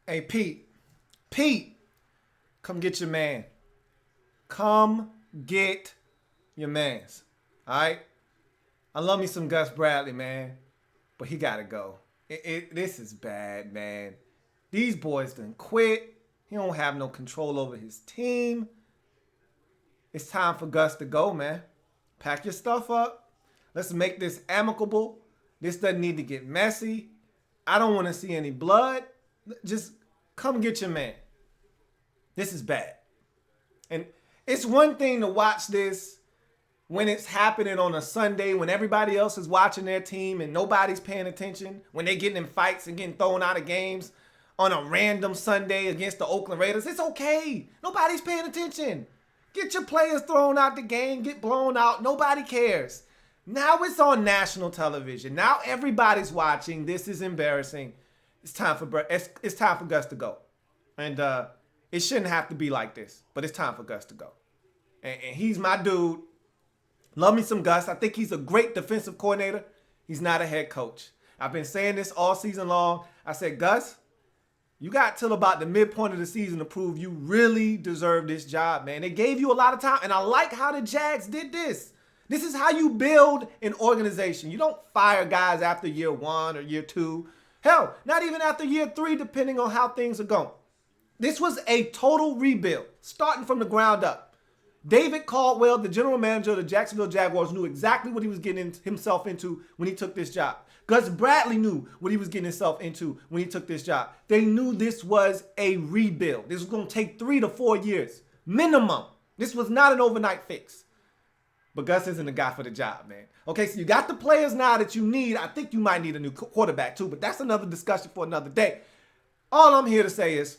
Hey, Pete, come get your man. Come get your mans. All right? I love me some Gus Bradley, man, but he got to go. This is bad, man. These boys done quit. He don't have no control over his team. It's time for Gus to go, man. Pack your stuff up. Let's make this amicable. This doesn't need to get messy. I don't want to see any blood. Just come get your man. This is bad. And it's one thing to watch this when it's happening on a Sunday, when everybody else is watching their team and nobody's paying attention, when they're getting in fights and getting thrown out of games on a random Sunday against the Oakland Raiders. It's okay. Nobody's paying attention. Get your players thrown out the game, get blown out. Nobody cares. Now it's on national television. Now everybody's watching. This is embarrassing. It's time for Gus to go. And it shouldn't have to be like this, but it's time for Gus to go. And he's my dude. Love me some Gus. I think he's a great defensive coordinator. He's not a head coach. I've been saying this all season long. I said, Gus, you got till about the midpoint of the season to prove you really deserve this job, man. They gave you a lot of time, and I like how the Jags did this. This is how you build an organization. You don't fire guys after year 1 or year 2. Hell, not even after year 3, depending on how things are going. This was a total rebuild, starting from the ground up. David Caldwell, the general manager of the Jacksonville Jaguars, knew exactly what he was getting himself into when he took this job. Gus Bradley knew what he was getting himself into when he took this job. They knew this was a rebuild. This was going to take 3 to 4 years, minimum. This was not an overnight fix. But Gus isn't the guy for the job, man. Okay, so you got the players now that you need. I think you might need a new quarterback too, but that's another discussion for another day. All I'm here to say is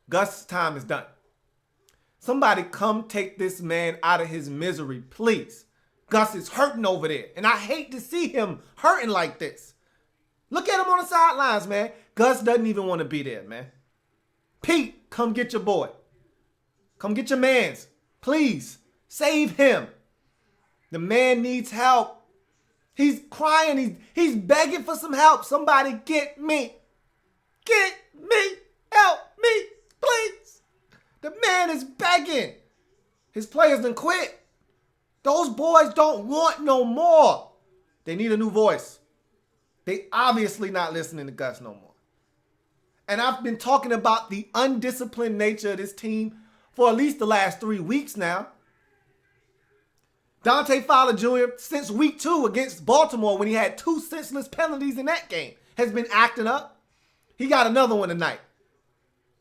Gus' time is done. Somebody come take this man out of his misery, please. Gus is hurting over there, and I hate to see him hurting like this. Look at him on the sidelines, man. Gus doesn't even want to be there, man. Pete, come get your boy. Come get your mans. Please, save him. The man needs help. He's crying. He's begging for some help. Somebody get me. Get me. Help me, please. The man is begging. His players done quit. Those boys don't want no more. They need a new voice. They obviously not listening to Gus no more. And I've been talking about the undisciplined nature of this team for at least the last 3 weeks now. Dante Fowler Jr., since week 2 against Baltimore when he had 2 senseless penalties in that game, has been acting up. He got another one tonight.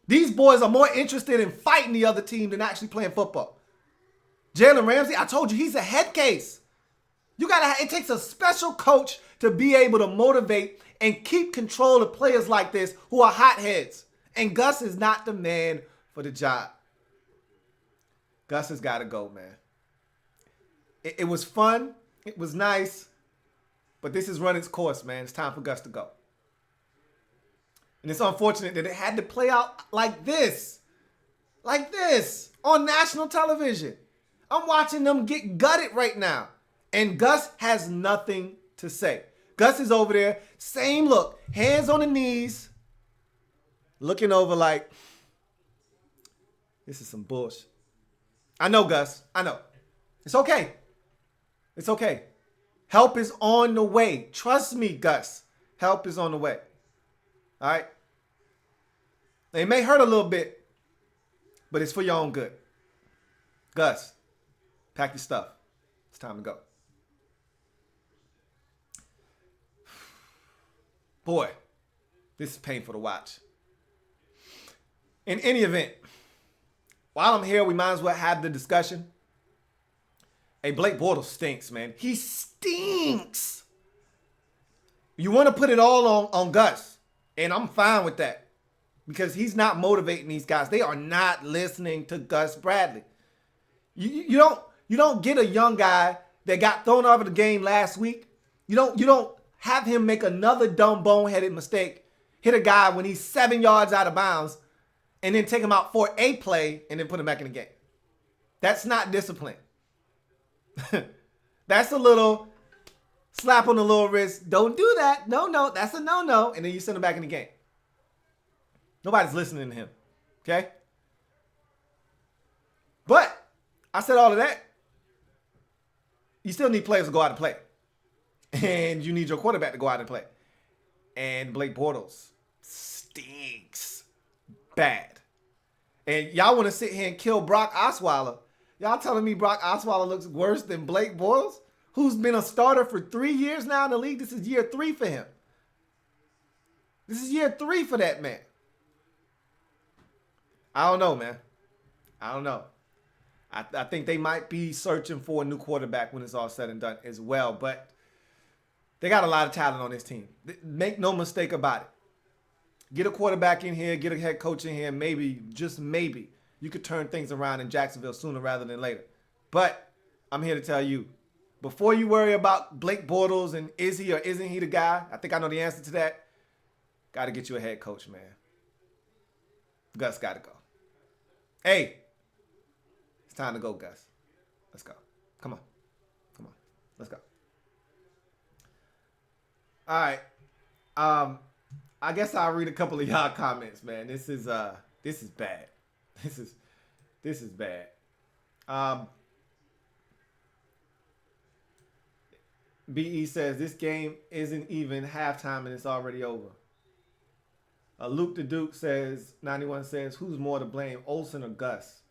These boys are more interested in fighting the other team than actually playing football. Jalen Ramsey, I told you, he's a head case. It takes a special coach to be able to motivate and keep control of players like this who are hotheads. And Gus is not the man for the job. Gus has got to go, man. It was fun. It was nice. But this has run its course, man. It's time for Gus to go. And it's unfortunate that it had to play out like this. Like this. On national television. I'm watching them get gutted right now. And Gus has nothing to say. Gus is over there. Same look. Hands on the knees. Looking over like, this is some bullshit. I know, Gus. I know. It's okay. It's okay. Help is on the way. Trust me, Gus. Help is on the way. All right? It may hurt a little bit, but it's for your own good. Gus, pack your stuff. It's time to go. Boy, this is painful to watch. In any event, while I'm here, we might as well have the discussion. Hey, Blake Bortles stinks, man. He stinks. You want to put it all on Gus, and I'm fine with that because he's not motivating these guys. They are not listening to Gus Bradley. You don't get a young guy that got thrown out of the game last week. You don't have him make another dumb boneheaded mistake, hit a guy when he's 7 yards out of bounds, and then take him out for a play and then put him back in the game. That's not discipline. That's a little slap on the little wrist. Don't do that. No, that's a no. And then you send him back in the game. Nobody's listening to him. Okay? But I said all of that. You still need players to go out and play. And you need your quarterback to go out and play. And Blake Bortles stinks bad. And y'all want to sit here and kill Brock Osweiler. Y'all telling me Brock Osweiler looks worse than Blake Bortles, who's been a starter for 3 years now in the league? This is year 3 for him. This is year 3 for that man. I don't know, man. I don't know. I think they might be searching for a new quarterback when it's all said and done as well. But they got a lot of talent on this team. Make no mistake about it. Get a quarterback in here, get a head coach in here, maybe, just maybe, you could turn things around in Jacksonville sooner rather than later. But I'm here to tell you, before you worry about Blake Bortles and is he or isn't he the guy, I think I know the answer to that. Got to get you a head coach, man. Gus got to go. Hey, it's time to go, Gus. Let's go. Come on. Come on. Let's go. All right. I guess I'll read a couple of y'all comments, man. This is bad. This is bad. BE says this game isn't even halftime and it's already over. Luke the Duke says, 91 says, who's more to blame, Olsen or Gus?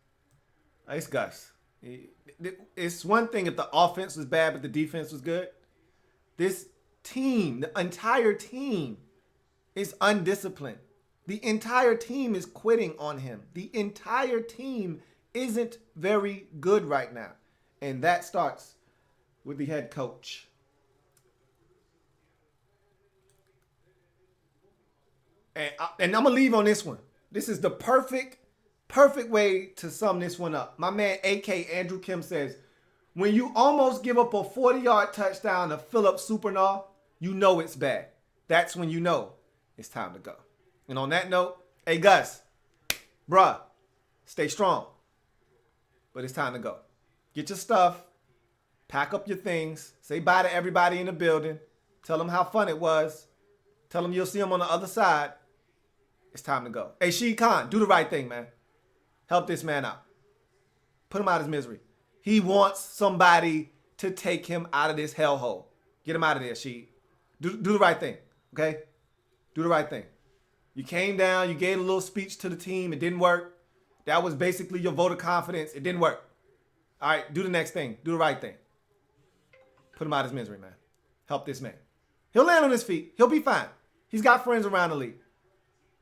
It's Gus. It's one thing if the offense was bad but the defense was good. This team, the entire team, is undisciplined. The entire team is quitting on him. The entire team isn't very good right now. And that starts with the head coach. And I'm going to leave on this one. This is the perfect way to sum this one up. My man, AK Andrew Kim, says, when you almost give up a 40-yard touchdown to Philip Supernaw, you know it's bad. That's when you know it's time to go. And on that note, hey, Gus, bruh, stay strong. But it's time to go. Get your stuff. Pack up your things. Say bye to everybody in the building. Tell them how fun it was. Tell them you'll see them on the other side. It's time to go. Hey, Sheed Khan, do the right thing, man. Help this man out. Put him out of his misery. He wants somebody to take him out of this hellhole. Get him out of there, Sheed. Do the right thing, okay? Do the right thing. You came down, you gave a little speech to the team. It didn't work. That was basically your vote of confidence. It didn't work. All right, do the next thing. Do the right thing. Put him out of his misery, man. Help this man. He'll land on his feet. He'll be fine. He's got friends around the league.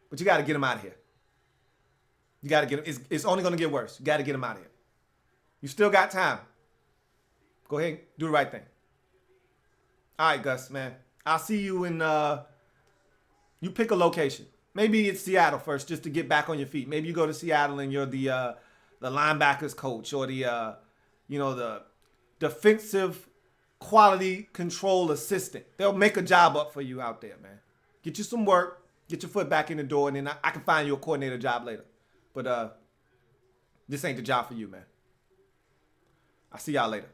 But you got to get him out of here. You got to get him. It's only going to get worse. You got to get him out of here. You still got time. Go ahead. Do the right thing. All right, Gus, man. I'll see you in, you pick a location. Maybe it's Seattle first just to get back on your feet. Maybe you go to Seattle and you're the linebackers coach or the defensive quality control assistant. They'll make a job up for you out there, man. Get you some work. Get your foot back in the door, and then I can find you a coordinator job later. But this ain't the job for you, man. I'll see y'all later.